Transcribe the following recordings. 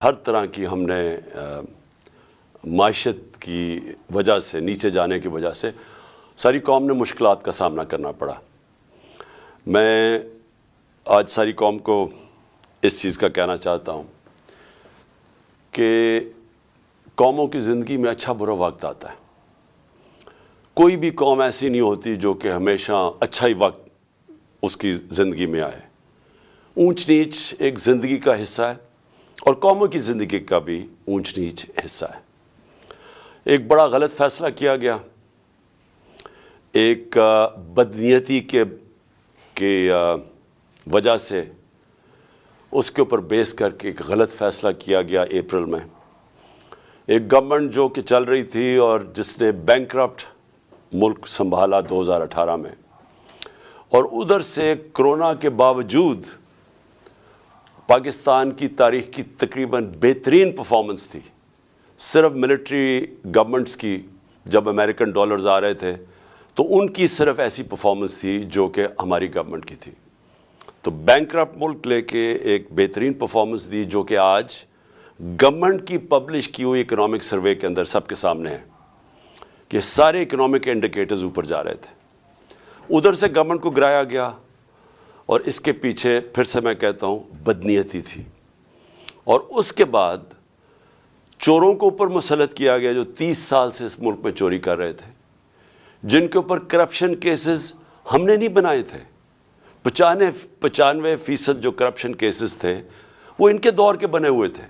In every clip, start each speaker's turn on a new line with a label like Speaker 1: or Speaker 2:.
Speaker 1: ہر طرح کی ہم نے معیشت کی وجہ سے، نیچے جانے کی وجہ سے ساری قوم نے مشکلات کا سامنا کرنا پڑا۔ میں آج ساری قوم کو اس چیز کا کہنا چاہتا ہوں کہ قوموں کی زندگی میں اچھا برا وقت آتا ہے۔ کوئی بھی قوم ایسی نہیں ہوتی جو کہ ہمیشہ اچھا ہی وقت اس کی زندگی میں آئے۔ اونچ نیچ ایک زندگی کا حصہ ہے، اور قوموں کی زندگی کا بھی اونچ نیچ حصہ ہے۔ ایک بڑا غلط فیصلہ کیا گیا، ایک بدنیتی کے وجہ سے اس کے اوپر بیس کر کے ایک غلط فیصلہ کیا گیا اپریل میں۔ ایک گورنمنٹ جو کہ چل رہی تھی اور جس نے بینکرپٹ ملک سنبھالا 2018 میں، اور ادھر سے کرونا کے باوجود پاکستان کی تاریخ کی تقریباً بہترین پرفارمنس تھی۔ صرف ملٹری گورنمنٹس کی جب امریکن ڈالرز آ رہے تھے تو ان کی صرف ایسی پرفارمنس تھی جو کہ ہماری گورنمنٹ کی تھی۔ تو بینکرپٹ ملک لے کے ایک بہترین پرفارمنس دی، جو کہ آج گورنمنٹ کی پبلش کی ہوئی اکنامک سروے کے اندر سب کے سامنے ہے کہ سارے اکنامک انڈیکیٹرز اوپر جا رہے تھے۔ ادھر سے گورنمنٹ کو گرایا گیا، اور اس کے پیچھے پھر سے میں کہتا ہوں بدنیتی تھی۔ اور اس کے بعد چوروں کو اوپر مسلط کیا گیا جو 30 سال سے اس ملک میں چوری کر رہے تھے، جن کے اوپر کرپشن کیسز ہم نے نہیں بنائے تھے۔ 95% جو کرپشن کیسز تھے وہ ان کے دور کے بنے ہوئے تھے،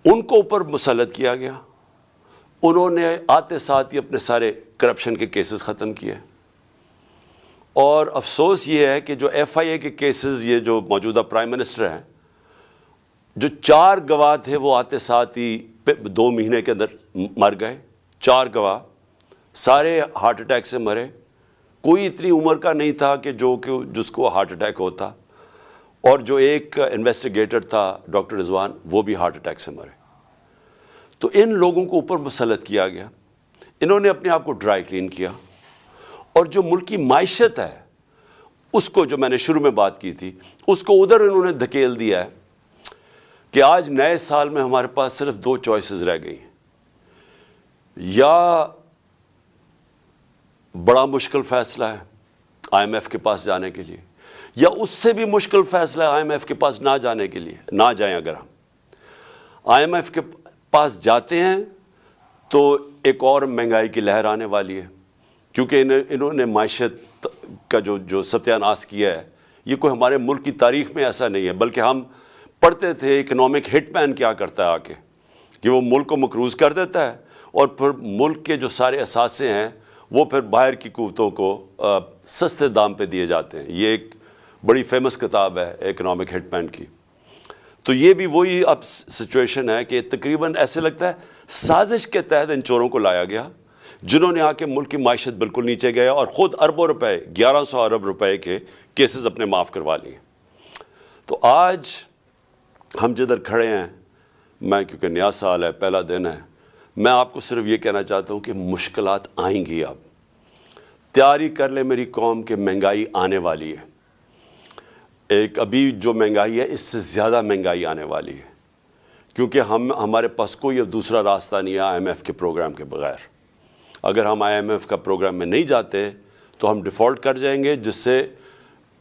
Speaker 1: ان کو اوپر مسلط کیا گیا۔ انہوں نے آتے ساتھ ہی اپنے سارے کرپشن کے کیسز ختم کیے۔ اور افسوس یہ ہے کہ جو FIA کے کیسز، یہ جو موجودہ پرائم منسٹر ہیں، جو 4 گواہ تھے وہ آتے ساتھ ہی 2 مہینے کے اندر مر گئے۔ 4 گواہ سارے ہارٹ اٹیک سے مرے۔ کوئی اتنی عمر کا نہیں تھا کہ جس کو ہارٹ اٹیک ہوتا، اور جو ایک انویسٹیگیٹر تھا ڈاکٹر رضوان، وہ بھی ہارٹ اٹیک سے مرے۔ تو ان لوگوں کو اوپر مسلط کیا گیا، انہوں نے اپنے آپ کو ڈرائی کلین کیا، اور جو ملک کی معیشت ہے اس کو، جو میں نے شروع میں بات کی تھی، اس کو ادھر انہوں نے دھکیل دیا ہے کہ آج نئے سال میں ہمارے پاس صرف 2 چوائسز رہ گئی ہیں۔ یا بڑا مشکل فیصلہ ہے IMF کے پاس جانے کے لیے، یا اس سے بھی مشکل فیصلہ ہے IMF کے پاس نہ جانے کے لیے۔ نہ جائیں، اگر ہم IMF کے پاس جاتے ہیں تو ایک اور مہنگائی کی لہر آنے والی ہے، کیونکہ انہوں نے معیشت کا جو ستیہ ناش کیا ہے، یہ کوئی ہمارے ملک کی تاریخ میں ایسا نہیں ہے۔ بلکہ ہم پڑھتے تھے اکنامک ہٹ مین کیا کرتا ہے آ کے، کہ وہ ملک کو مقروض کر دیتا ہے، اور پھر ملک کے جو سارے اثاثے ہیں وہ پھر باہر کی قوتوں کو سستے دام پہ دیے جاتے ہیں۔ یہ ایک بڑی فیمس کتاب ہے اکنامک ہٹ مین کی۔ تو یہ بھی وہی اب سچویشن ہے کہ تقریباً ایسے لگتا ہے سازش کے تحت ان چوروں کو لایا گیا، جنہوں نے آ کے ملک کی معیشت بالکل نیچے گیا، اور خود اربوں روپے، 1100 ارب روپے کے کیسز اپنے معاف کروا لیے۔ تو آج ہم جدھر کھڑے ہیں، میں کیونکہ نیا سال ہے، پہلا دن ہے، میں آپ کو صرف یہ کہنا چاہتا ہوں کہ مشکلات آئیں گی۔ اب تیاری کر لے میری قوم کہ مہنگائی آنے والی ہے۔ ایک ابھی جو مہنگائی ہے، اس سے زیادہ مہنگائی آنے والی ہے، کیونکہ ہمارے پاس کوئی اب دوسرا راستہ نہیں ہے IMF کے پروگرام کے بغیر۔ اگر ہم IMF کا پروگرام میں نہیں جاتے تو ہم ڈیفالٹ کر جائیں گے، جس سے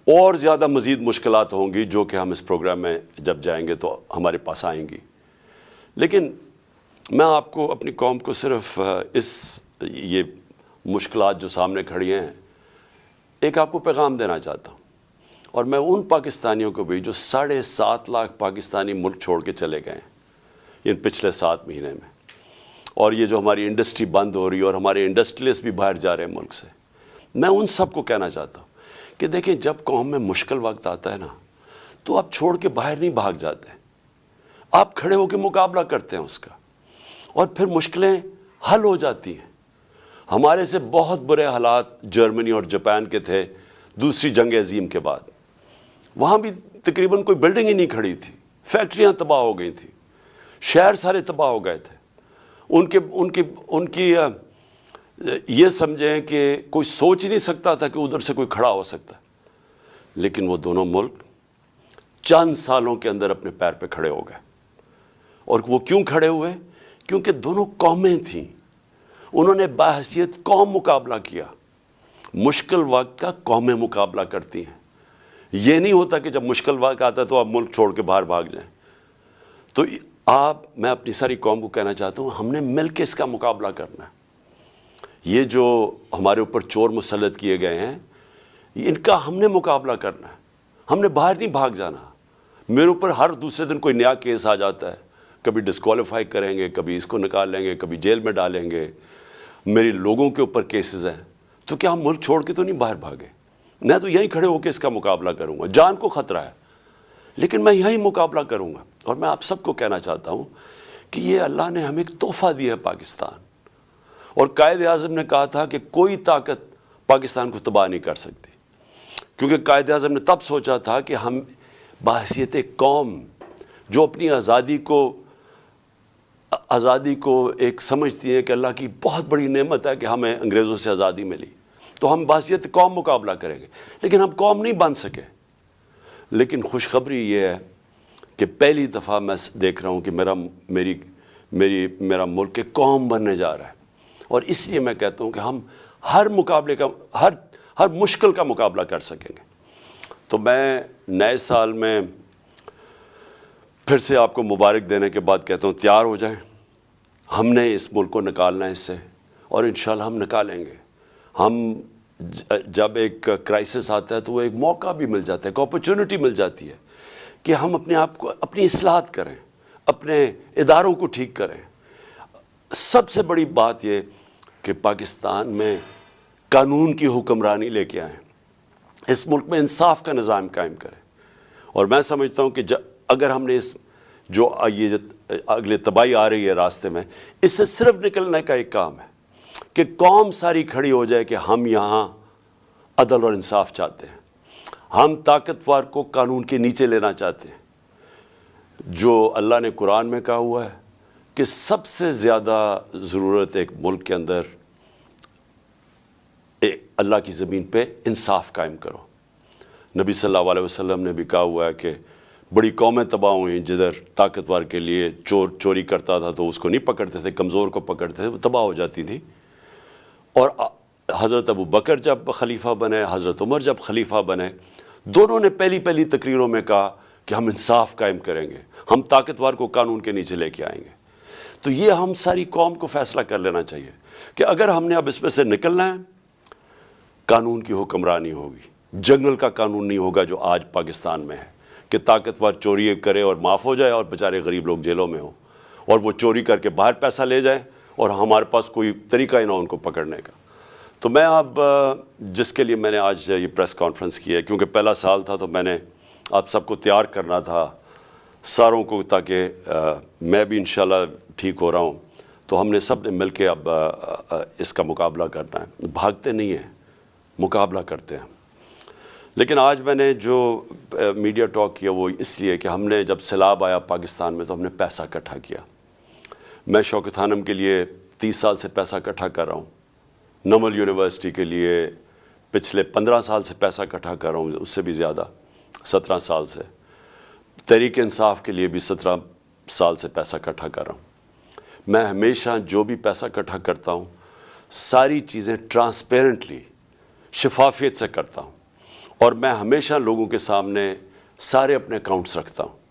Speaker 1: اور زیادہ مزید مشکلات ہوں گی، جو کہ ہم اس پروگرام میں جب جائیں گے تو ہمارے پاس آئیں گی۔ لیکن میں آپ کو، اپنی قوم کو، صرف یہ مشکلات جو سامنے کھڑی ہیں، ایک آپ کو پیغام دینا چاہتا ہوں۔ اور میں ان پاکستانیوں کو بھی جو 7.5 لاکھ پاکستانی ملک چھوڑ کے چلے گئے ہیں ان پچھلے 7 مہینے میں، اور یہ جو ہماری انڈسٹری بند ہو رہی ہے اور ہمارے انڈسٹریلسٹ بھی باہر جا رہے ہیں ملک سے، میں ان سب کو کہنا چاہتا ہوں کہ دیکھیں، جب قوم میں مشکل وقت آتا ہے نا، تو آپ چھوڑ کے باہر نہیں بھاگ جاتے، آپ کھڑے ہو کے مقابلہ کرتے ہیں اس کا، اور پھر مشکلیں حل ہو جاتی ہیں۔ ہمارے سے بہت برے حالات جرمنی اور جاپان کے تھے دوسری جنگ عظیم کے بعد۔ وہاں بھی تقریباً کوئی بلڈنگ ہی نہیں کھڑی تھی، فیکٹریاں تباہ ہو گئی تھیں، شہر سارے تباہ ہو گئے تھے۔ ان کی یہ سمجھیں کہ کوئی سوچ نہیں سکتا تھا کہ ادھر سے کوئی کھڑا ہو سکتا ہے، لیکن وہ دونوں ملک چند سالوں کے اندر اپنے پیر پہ کھڑے ہو گئے۔ اور وہ کیوں کھڑے ہوئے؟ کیونکہ دونوں قومیں تھیں، انہوں نے باحثیت قوم مقابلہ کیا۔ مشکل وقت کا قومیں مقابلہ کرتی ہیں، یہ نہیں ہوتا کہ جب مشکل وقت آتا ہے تو آپ ملک چھوڑ کے باہر بھاگ جائیں۔ تو میں اپنی ساری قوم کو کہنا چاہتا ہوں، ہم نے مل کے اس کا مقابلہ کرنا ہے۔ یہ جو ہمارے اوپر چور مسلط کیے گئے ہیں، ان کا ہم نے مقابلہ کرنا ہے، ہم نے باہر نہیں بھاگ جانا۔ میرے اوپر ہر دوسرے دن کوئی نیا کیس آ جاتا ہے، کبھی ڈسکوالیفائی کریں گے، کبھی اس کو نکال لیں گے، کبھی جیل میں ڈالیں گے، میری لوگوں کے اوپر کیسز ہیں۔ تو کیا ہم ملک چھوڑ کے تو نہیں باہر بھاگے؟ میں تو یہیں کھڑے ہو کے اس کا مقابلہ کروں گا، جان کو خطرہ ہے لیکن میں یہیں مقابلہ کروں گا۔ اور میں آپ سب کو کہنا چاہتا ہوں کہ یہ اللہ نے ہمیں ایک تحفہ دیا ہے پاکستان، اور قائد اعظم نے کہا تھا کہ کوئی طاقت پاکستان کو تباہ نہیں کر سکتی، کیونکہ قائد اعظم نے تب سوچا تھا کہ ہم بحیثیت قوم جو اپنی آزادی کو ایک سمجھتی ہے کہ اللہ کی بہت بڑی نعمت ہے کہ ہمیں انگریزوں سے آزادی ملی، تو ہم بحیثیت قوم مقابلہ کریں گے، لیکن ہم قوم نہیں بن سکے۔ لیکن خوشخبری یہ ہے کہ پہلی دفعہ میں دیکھ رہا ہوں کہ میرا ملک ایک قوم بننے جا رہا ہے، اور اس لیے میں کہتا ہوں کہ ہم ہر مشکل کا مقابلہ کر سکیں گے۔ تو میں نئے سال میں پھر سے آپ کو مبارک دینے کے بعد کہتا ہوں، تیار ہو جائیں، ہم نے اس ملک کو نکالنا ہے اس سے، اور انشاءاللہ ہم نکالیں گے۔ ہم جب ایک کرائسس آتا ہے تو وہ ایک موقع بھی مل جاتا ہے، ایک اپرچونٹی مل جاتی ہے کہ ہم اپنے آپ کو اپنی اصلاحات کریں، اپنے اداروں کو ٹھیک کریں۔ سب سے بڑی بات یہ کہ پاکستان میں قانون کی حکمرانی لے کے آئیں، اس ملک میں انصاف کا نظام قائم کریں۔ اور میں سمجھتا ہوں کہ اگر ہم نے جو اگلے تباہی آ رہی ہے راستے میں، اس سے صرف نکلنے کا ایک کام ہے کہ قوم ساری کھڑی ہو جائے کہ ہم یہاں عدل اور انصاف چاہتے ہیں، ہم طاقتور کو قانون کے نیچے لینا چاہتے ہیں۔ جو اللہ نے قرآن میں کہا ہوا ہے کہ سب سے زیادہ ضرورت ایک ملک کے اندر اللہ کی زمین پہ انصاف قائم کرو۔ نبی صلی اللہ علیہ وسلم نے بھی کہا ہوا ہے کہ بڑی قومیں تباہ ہوئیں جدھر طاقتور کے لیے چوری کرتا تھا تو اس کو نہیں پکڑتے تھے، کمزور کو پکڑتے تھے، وہ تباہ ہو جاتی تھی۔ اور حضرت ابو بکر جب خلیفہ بنے، حضرت عمر جب خلیفہ بنے، دونوں نے پہلی تقریروں میں کہا کہ ہم انصاف قائم کریں گے، ہم طاقتور کو قانون کے نیچے لے کے آئیں گے۔ تو یہ ہم ساری قوم کو فیصلہ کر لینا چاہیے کہ اگر ہم نے اب اس میں سے نکلنا ہے، قانون کی حکمرانی ہوگی، جنگل کا قانون نہیں ہوگا جو آج پاکستان میں ہے کہ طاقتور چوری کرے اور معاف ہو جائے اور بیچارے غریب لوگ جیلوں میں ہوں، اور وہ چوری کر کے باہر پیسہ لے جائیں اور ہمارے پاس کوئی طریقہ ہی نہ ان کو پکڑنے کا۔ تو میں اب جس کے لیے میں نے آج یہ پریس کانفرنس کی ہے، کیونکہ پہلا سال تھا تو میں نے آپ سب کو تیار کرنا تھا ساروں کو، تاکہ میں بھی انشاءاللہ ٹھیک ہو رہا ہوں، تو ہم نے سب نے مل کے اب اس کا مقابلہ کرنا ہے۔ بھاگتے نہیں ہیں، مقابلہ کرتے ہیں۔ لیکن آج میں نے جو میڈیا ٹاک کیا وہ اس لیے کہ ہم نے جب سیلاب آیا پاکستان میں تو ہم نے پیسہ اکٹھا کیا۔ میں شوکت خانم کے لیے 30 سال سے پیسہ اکٹھا کر رہا ہوں، نمل یونیورسٹی کے لیے پچھلے 15 سال سے پیسہ اکٹھا کر رہا ہوں، اس سے بھی زیادہ 17 سال سے، تحریک انصاف کے لیے بھی 17 سال سے پیسہ اکٹھا کر رہا ہوں۔ میں ہمیشہ جو بھی پیسہ اکٹھا کرتا ہوں ساری چیزیں ٹرانسپیرنٹلی، شفافیت سے کرتا ہوں، اور میں ہمیشہ لوگوں کے سامنے سارے اپنے اکاؤنٹس رکھتا ہوں۔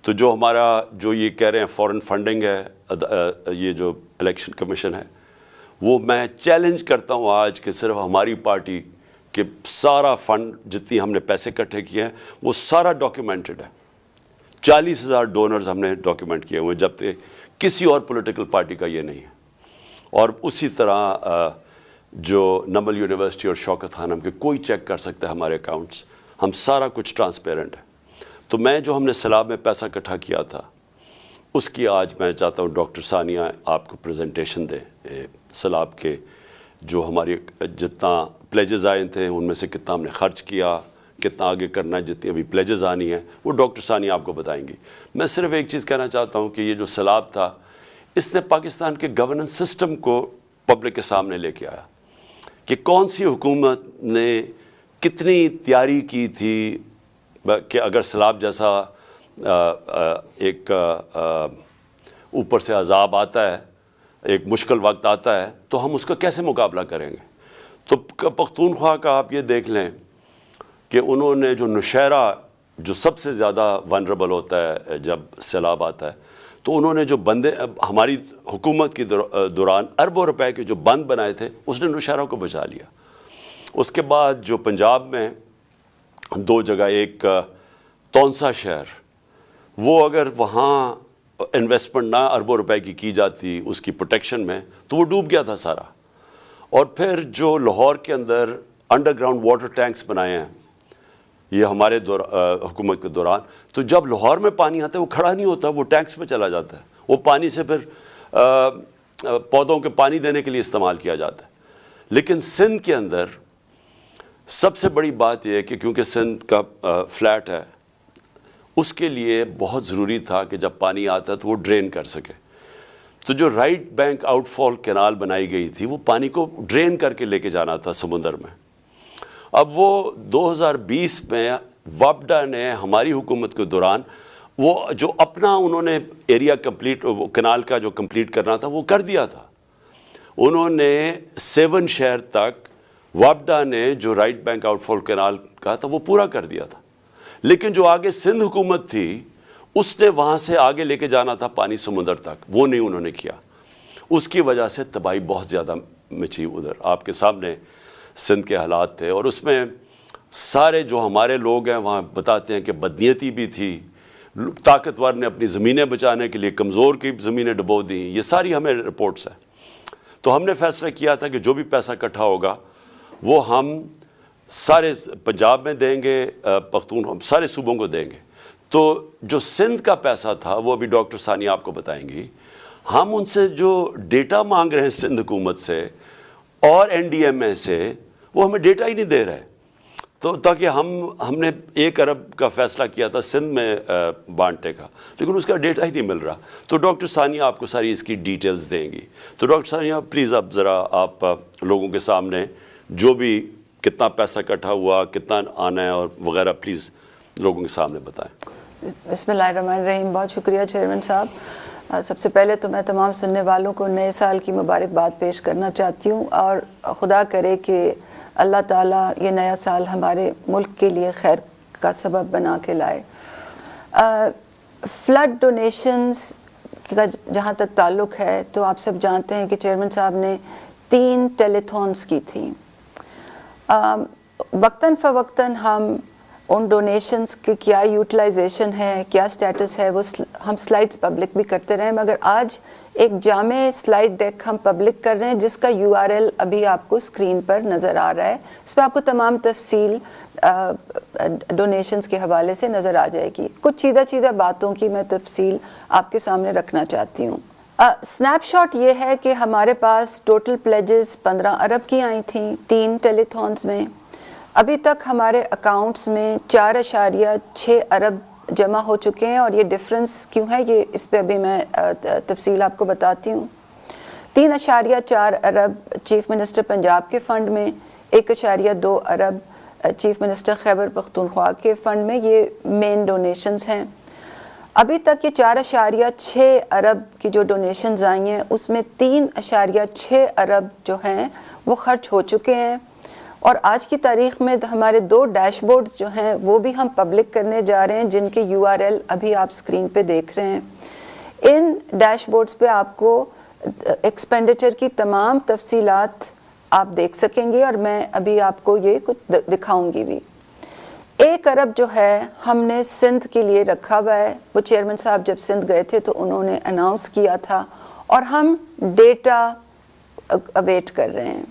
Speaker 1: تو جو ہمارا جو یہ کہہ رہے ہیں فورن فنڈنگ ہے، یہ جو الیکشن کمیشن ہے، وہ میں چیلنج کرتا ہوں آج کہ صرف ہماری پارٹی کہ سارا فنڈ جتنی ہم نے پیسے اکٹھے کیے ہیں وہ سارا ڈاکیومنٹڈ ہے۔ 40,000 ڈونرز ہم نے ڈاکیومنٹ کیے ہوئے، جبکہ کسی اور پولیٹیکل پارٹی کا یہ نہیں ہے۔ اور اسی طرح جو نمل یونیورسٹی اور شوکت خانم کے کوئی چیک کر سکتا ہے ہمارے اکاؤنٹس، ہم سارا کچھ ٹرانسپیرنٹ ہے۔ تو میں جو ہم نے سیلاب میں پیسہ اکٹھا کیا تھا اس کی آج میں چاہتا ہوں ڈاکٹر ثانیہ آپ کو پریزنٹیشن دے سیلاب کے، جو ہماری جتنا پلیجز آئے تھے ان میں سے کتنا ہم نے خرچ کیا، کتنا آگے کرنا ہے، جتنی ابھی پلیجز آنی ہیں وہ ڈاکٹر ثانیہ آپ کو بتائیں گی۔ میں صرف ایک چیز کہنا چاہتا ہوں کہ یہ جو سیلاب تھا اس نے پاکستان کے گورننس سسٹم کو پبلک کے سامنے لے کے آیا کہ کون سی حکومت نے کتنی تیاری کی تھی کہ اگر سیلاب جیسا ایک اوپر سے عذاب آتا ہے, ایک مشکل وقت آتا ہے, تو ہم اس کا کیسے مقابلہ کریں گے؟ تو پختونخوا کا آپ یہ دیکھ لیں کہ انہوں نے جو نوشہرہ جو سب سے زیادہ ونربل ہوتا ہے جب سیلاب آتا ہے, تو انہوں نے جو بندے ہماری حکومت کے دوران اربوں روپے کے جو بند بنائے تھے, اس نے نوشہرہ کو بچا لیا. اس کے بعد جو پنجاب میں 2 جگہ, ایک تونسا شہر, وہ اگر وہاں انویسٹمنٹ نہ اربوں روپے کی جاتی اس کی پروٹیکشن میں, تو وہ ڈوب گیا تھا سارا. اور پھر جو لاہور کے اندر انڈر گراؤنڈ واٹر ٹینکس بنائے ہیں یہ ہمارے حکومت کے دوران, تو جب لاہور میں پانی آتا ہے وہ کھڑا نہیں ہوتا, وہ ٹینکس میں چلا جاتا ہے. وہ پانی سے پھر پودوں کے پانی دینے کے لیے استعمال کیا جاتا ہے. لیکن سندھ کے اندر سب سے بڑی بات یہ ہے کہ کیونکہ سندھ کا فلیٹ ہے, اس کے لیے بہت ضروری تھا کہ جب پانی آتا ہے تو وہ ڈرین کر سکے. تو جو رائٹ بینک آؤٹ فال کینال بنائی گئی تھی, وہ پانی کو ڈرین کر کے لے کے جانا تھا سمندر میں. اب وہ 2020 میں وابڈا نے ہماری حکومت کے دوران وہ جو اپنا انہوں نے ایریا کمپلیٹ, وہ کینال کا جو کمپلیٹ کرنا تھا وہ کر دیا تھا. انہوں نے 7 شہر تک وابڈا نے جو رائٹ بینک آؤٹ فال کینال کہا تھا وہ پورا کر دیا تھا. لیکن جو آگے سندھ حکومت تھی, اس نے وہاں سے آگے لے کے جانا تھا پانی سمندر تک, وہ نہیں انہوں نے کیا. اس کی وجہ سے تباہی بہت زیادہ مچی ادھر. آپ کے سامنے سندھ کے حالات تھے, اور اس میں سارے جو ہمارے لوگ ہیں وہاں بتاتے ہیں کہ بدنیتی بھی تھی, طاقتور نے اپنی زمینیں بچانے کے لیے کمزور کی زمینیں ڈبو دیں. یہ ساری ہمیں رپورٹس ہیں. تو ہم نے فیصلہ کیا تھا کہ جو بھی پیسہ اکٹھا ہوگا وہ ہم سارے پنجاب میں دیں گے, ہم سارے صوبوں کو دیں گے. تو جو سندھ کا پیسہ تھا وہ ابھی ڈاکٹر ثانیہ آپ کو بتائیں گی. ہم ان سے جو ڈیٹا مانگ رہے ہیں سندھ حکومت سے اور NDMA سے, وہ ہمیں ڈیٹا ہی نہیں دے رہے. تو تاکہ ہم نے 1 ارب کا فیصلہ کیا تھا سندھ میں بانٹنے کا, لیکن اس کا ڈیٹا ہی نہیں مل رہا. تو ڈاکٹر ثانیہ آپ کو ساری اس کی ڈیٹیلز دیں گی. تو ڈاکٹر ثانیہ پلیز اب ذرا آپ لوگوں کے سامنے جو بھی کتنا پیسہ اکٹھا ہوا, کتنا آنا ہے اور وغیرہ, پلیز لوگوں کے سامنے بتائیں.
Speaker 2: بسم اللہ الرحمن الرحیم. بہت شکریہ چیئرمین صاحب. سب سے پہلے تو میں تمام سننے والوں کو نئے سال کی مبارکباد پیش کرنا چاہتی ہوں, اور خدا کرے کہ اللہ تعالیٰ یہ نیا سال ہمارے ملک کے لیے خیر کا سبب بنا کے لائے. فلڈ ڈونیشنز کا جہاں تک تعلق ہے, تو آپ سب جانتے ہیں کہ چیئرمین صاحب نے 3 ٹیلیتھونس کی تھیں. وقتاً فوقتاً ہم ان ڈونیشنز کی کیا یوٹیلائزیشن ہے, کیا سٹیٹس ہے, وہ ہم سلائڈز پبلک بھی کرتے رہے, مگر آج ایک جامع سلائڈ ڈیک ہم پبلک کر رہے ہیں جس کا URL ابھی آپ کو اسکرین پر نظر آ رہا ہے. اس پہ آپ کو تمام تفصیل ڈونیشنز کے حوالے سے نظر آ جائے گی. کچھ چیدہ باتوں کی میں تفصیل آپ کے سامنے رکھنا چاہتی ہوں. سنیپ شاٹ یہ ہے کہ ہمارے پاس ٹوٹل پلیجز 15 ارب کی آئی تھیں 3 ٹیلیتھونز میں. ابھی تک ہمارے اکاؤنٹس میں 4.6 ارب جمع ہو چکے ہیں, اور یہ ڈفرنس کیوں ہے یہ اس پہ ابھی میں تفصیل آپ کو بتاتی ہوں. 3.4 ارب چیف منسٹر پنجاب کے فنڈ میں, 1.2 ارب چیف منسٹر خیبر پختونخوا کے فنڈ میں, یہ مین ڈونیشنز ہیں. ابھی تک یہ 4.6 ارب کی جو ڈونیشنز آئی ہیں اس میں 3.6 ارب جو ہیں وہ خرچ ہو چکے ہیں. اور آج کی تاریخ میں ہمارے 2 ڈیش بورڈز جو ہیں وہ بھی ہم پبلک کرنے جا رہے ہیں, جن کے URL ابھی آپ سکرین پہ دیکھ رہے ہیں. ان ڈیش بورڈز پہ آپ کو ایکسپینڈیچر کی تمام تفصیلات آپ دیکھ سکیں گے, اور میں ابھی آپ کو یہ کچھ دکھاؤں گی بھی. 1 ارب جو ہے ہم نے سندھ کے لیے رکھا ہوا ہے. وہ چیئرمین صاحب جب سندھ گئے تھے تو انہوں نے اناؤنس کیا تھا, اور ہم ڈیٹا اویٹ کر رہے ہیں,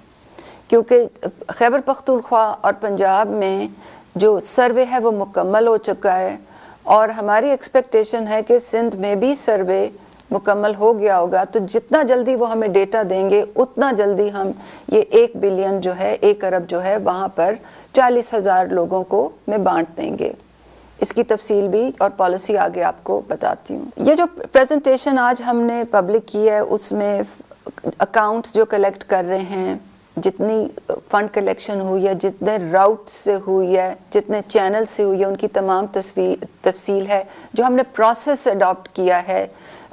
Speaker 2: کیونکہ خیبر پختونخوا اور پنجاب میں جو سروے ہے وہ مکمل ہو چکا ہے, اور ہماری ایکسپیکٹیشن ہے کہ سندھ میں بھی سروے مکمل ہو گیا ہوگا. تو جتنا جلدی وہ ہمیں ڈیٹا دیں گے اتنا جلدی ہم یہ 1 بلین جو ہے 1 ارب جو ہے وہاں پر 40,000 لوگوں کو میں بانٹ دیں گے. اس کی تفصیل بھی اور پالیسی آگے آپ کو بتاتی ہوں. یہ جو پریزنٹیشن آج ہم نے پبلک کی ہے اس میں اکاؤنٹس جو کلیکٹ کر رہے ہیں, جتنی فنڈ کلیکشن ہوئی ہے, جتنے راؤٹ سے ہوئی ہے, جتنے چینل سے ہوئی ہے, ان کی تمام تفصیل ہے. جو ہم نے پروسیس اڈاپٹ کیا ہے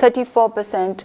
Speaker 2: 34%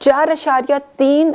Speaker 2: 4.3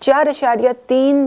Speaker 2: 4.3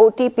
Speaker 2: OTP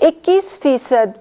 Speaker 2: 21%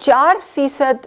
Speaker 2: 4%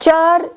Speaker 2: 4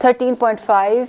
Speaker 2: 13.5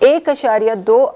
Speaker 2: 1.2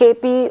Speaker 2: KP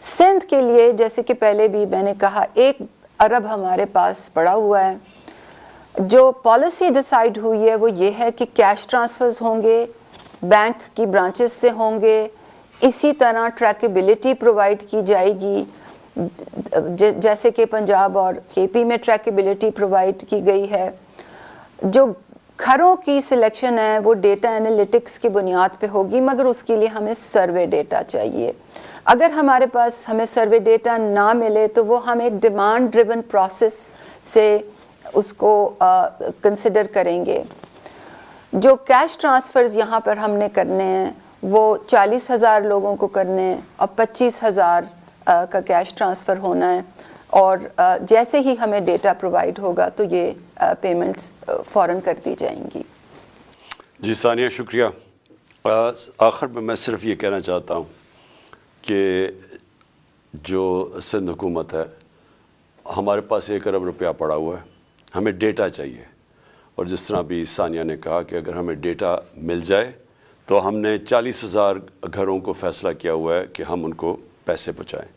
Speaker 2: سندھ کے لیے جیسے کہ پہلے بھی میں نے کہا 1 ارب ہمارے پاس پڑا ہوا ہے. جو پالیسی ڈیسائیڈ ہوئی ہے وہ یہ ہے کہ کیش ٹرانسفرز ہوں گے, بینک کی برانچز سے ہوں گے, اسی طرح ٹریکیبلٹی پرووائڈ کی جائے گی جیسے کہ پنجاب اور کے پی میں ٹریکیبلٹی پرووائڈ کی گئی ہے. جو گھروں کی سلیکشن ہے وہ ڈیٹا انالیٹکس کی بنیاد پہ ہوگی, مگر اس کے لیے ہمیں سروے ڈیٹا چاہیے. اگر ہمارے پاس ہمیں سروے ڈیٹا نہ ملے تو وہ ہم ایک ڈیمانڈ ڈریون پروسیس سے اس کو کنسیڈر کریں گے. جو کیش ٹرانسفرز یہاں پر ہم نے کرنے ہیں وہ 40,000 لوگوں کو کرنے ہیں اور 25,000 کا کیش ٹرانسفر ہونا ہے, اور جیسے ہی ہمیں ڈیٹا پرووائڈ ہوگا تو یہ پیمنٹس فوراً کر دی جائیں گی.
Speaker 1: جی ثانیہ شکریہ. آخر میں صرف یہ کہنا چاہتا ہوں کہ جو سندھ حکومت ہے, ہمارے پاس 1 ارب روپیہ پڑا ہوا ہے, ہمیں ڈیٹا چاہیے. اور جس طرح بھی ثانیہ نے کہا کہ اگر ہمیں ڈیٹا مل جائے تو ہم نے 40,000 گھروں کو فیصلہ کیا ہوا ہے کہ ہم ان کو پیسے پہنچائیں.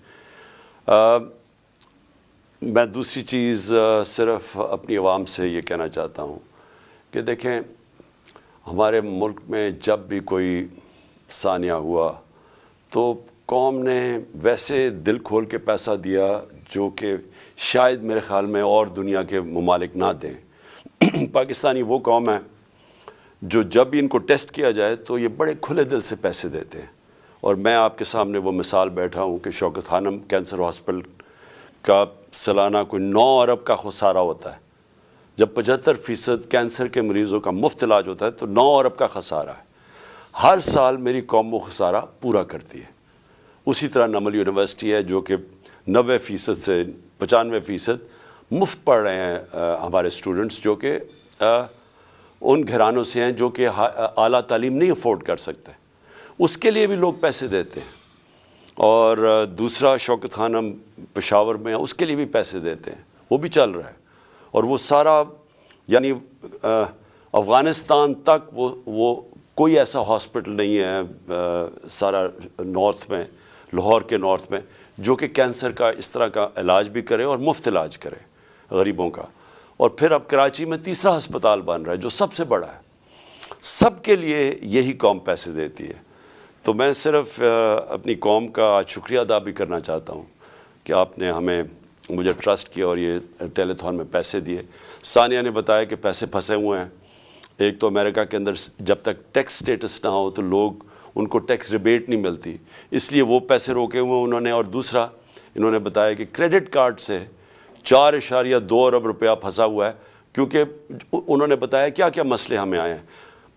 Speaker 1: میں دوسری چیز صرف اپنی عوام سے یہ کہنا چاہتا ہوں کہ دیکھیں, ہمارے ملک میں جب بھی کوئی ثانیہ ہوا تو قوم نے ویسے دل کھول کے پیسہ دیا جو کہ شاید میرے خیال میں اور دنیا کے ممالک نہ دیں. پاکستانی وہ قوم ہے جو جب بھی ان کو ٹیسٹ کیا جائے تو یہ بڑے کھلے دل سے پیسے دیتے ہیں. اور میں آپ کے سامنے وہ مثال بیٹھا ہوں کہ شوکت خانم کینسر ہاسپٹل کا سالانہ کوئی 9 ارب کا خسارہ ہوتا ہے. جب 75% کینسر کے مریضوں کا مفت علاج ہوتا ہے تو 9 ارب کا خسارہ ہے. ہر سال میری قوم وہ خسارہ پورا کرتی ہے. اسی طرح نمل یونیورسٹی ہے جو کہ 90% سے 95% مفت پڑھ رہے ہیں ہمارے اسٹوڈنٹس, جو کہ ان گھرانوں سے ہیں جو کہ اعلیٰ تعلیم نہیں افورڈ کر سکتے. اس کے لیے بھی لوگ پیسے دیتے ہیں. اور دوسرا شوکت خانم پشاور میں اس کے لیے بھی پیسے دیتے ہیں, وہ بھی چل رہا ہے. اور وہ سارا یعنی افغانستان تک وہ کوئی ایسا ہاسپٹل نہیں ہے سارا نارتھ میں, لاہور کے نارتھ میں, جو کہ کینسر کا اس طرح کا علاج بھی کرے اور مفت علاج کرے غریبوں کا. اور پھر اب کراچی میں تیسرا ہسپتال بن رہا ہے جو سب سے بڑا ہے. سب کے لیے یہی قوم پیسے دیتی ہے. تو میں صرف اپنی قوم کا آج شکریہ ادا بھی کرنا چاہتا ہوں کہ آپ نے مجھے ٹرسٹ کیا اور یہ ٹیلی تھون میں پیسے دیے. ثانیہ نے بتایا کہ پیسے پھنسے ہوئے ہیں. ایک تو امریکہ کے اندر جب تک ٹیکس سٹیٹس نہ ہو تو لوگ ان کو ٹیکس ریبیٹ نہیں ملتی, اس لیے وہ پیسے روکے ہوئے انہوں نے. اور دوسرا انہوں نے بتایا کہ کریڈٹ کارڈ سے 4.2 ارب روپیہ پھنسا ہوا ہے, کیونکہ انہوں نے بتایا کیا کیا مسئلے ہمیں آئے ہیں.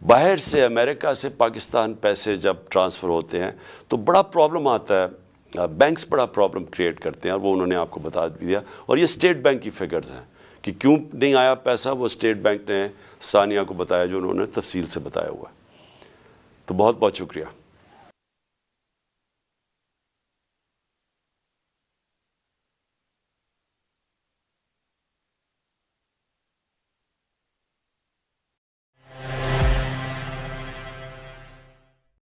Speaker 1: باہر سے امریکہ سے پاکستان پیسے جب ٹرانسفر ہوتے ہیں تو بڑا پرابلم آتا ہے, بینکس بڑا پرابلم کریٹ کرتے ہیں, اور وہ انہوں نے آپ کو بتا بھی دیا. اور یہ اسٹیٹ بینک کی فگرز ہیں کہ کیوں نہیں آیا پیسہ, وہ اسٹیٹ بینک نے ثانیہ کو بتایا جو انہوں نے تفصیل سے بتایا ہوا ہے. تو بہت بہت شکریہ.